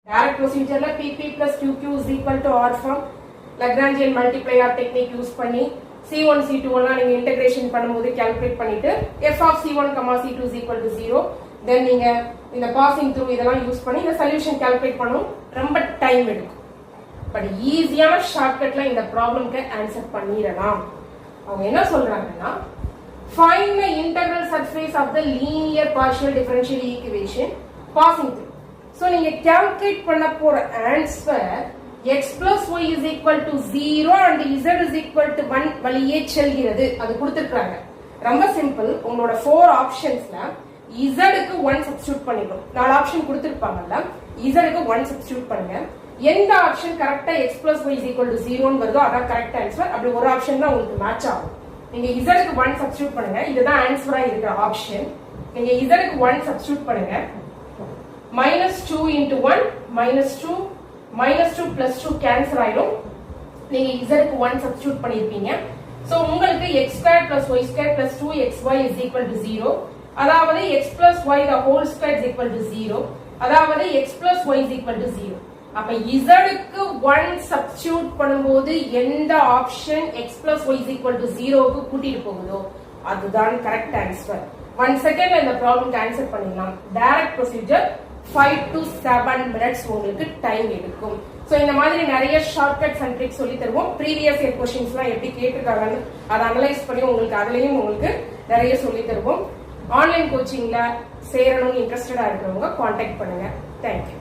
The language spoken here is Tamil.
Direct procedure la PP plus QQ is equal to R form. Lagrangian multiplier technique use பண்ணி C1 C2 எல்லாம் நீங்க இன்டகிரேஷன் பண்ணும்போது கால்குலேட் பண்ணிட்டு f of C1, C2 is equal to 0. Then நீங்க இந்த பாசிங் த்ரூ இதெல்லாம் யூஸ் பண்ணி இந்த சொல்யூஷன் கால்குலேட் பண்ணனும். ரொம்ப டைம் எடுக்கும். பட் ஈஸியான ஷார்ட்கட்ல இந்த ப்ராப்ளம்க்கு ஆன்சர் பண்ணிரலாம். அவங்க என்ன சொல்றாங்கன்னா find the integral surface of the linear partial differential equation passing through. So நீங்க கால்குலேட் பண்ண போற answer x plus y is equal to 0 and z is equal to 1 வழியே செல்கிறது. அது கொடுத்திருக்காங்க. ரொம்ப சிம்பிள். உங்களோட 4 ஆப்ஷன்ஸ்ல z க்கு 1 சப்ஸ்டிட்யூட் பண்ணிடும். 4 ஆப்ஷன் கொடுத்திருப்பாங்கல்ல. z க்கு 1 சப்ஸ்டிட்யூட் பண்ணுங்க. எந்த ஆப்ஷன் கரெக்ட்டா x plus y is equal to 0 ன்னு வருதோ அதான் கரெக்ட் ஆன்சர். அப்படி ஒரு ஆப்ஷன் தான் உங்களுக்கு மேட்ச் ஆகும். நீங்க z க்கு 1 சப்ஸ்டிட்யூட் பண்ணுங்க. இதுதான் ஆன்சரா இருக்கிற ஆப்ஷன். நீங்க z க்கு 1 சப்ஸ்டிட்யூட் பண்ணுங்க. -2 into 1 -2 -2 plus 2 கேன்சல் ஆயிடும். நீங்க z க்கு 1 சப்ஸ்டிட்யூட் பண்ணிருப்பீங்க. சோ உங்களுக்கு x2 plus y2 plus 2xy is equal to 0. அதாவது x plus y the whole square is equal to 0. அதாவது x plus y is equal to 0. அப்ப z க்கு 1 சப்ஸ்டிட்யூட் பண்ணும்போது எந்த option x plus y is equal to 0 க்கு கூட்டிட்டு போகுதோ அதுதான் கரெக்ட் ஆன்சர். 1 செகண்ட்ல இந்த ப்ராப்ளம்க்கு ஆன்சர் பண்ணிடலாம். டைரக்ட் ப்ரொசீஜர் 5 to 7 minutes உங்களுக்கு டைம் எடுக்கும். சோ இந்த மாதிரி நிறைய ஷார்ட்கட்ஸ் அண்ட் ட்ரிக்ஸ் சொல்லி தருவோம். ப்ரீவியஸ் இயர் क्वेश्चंसலாம் எப்படி கேட்டிருக்காங்கன்னு அதை அனலைஸ் பண்ணி உங்களுக்கு நிறைய சொல்லி தருவோம். ஆன்லைன் கோச்சிங்ல சேரணும்னு இன்ட்ரஸ்டடா இருக்கிறவங்க கான்டாக்ட் பண்ணுங்க. Thank you.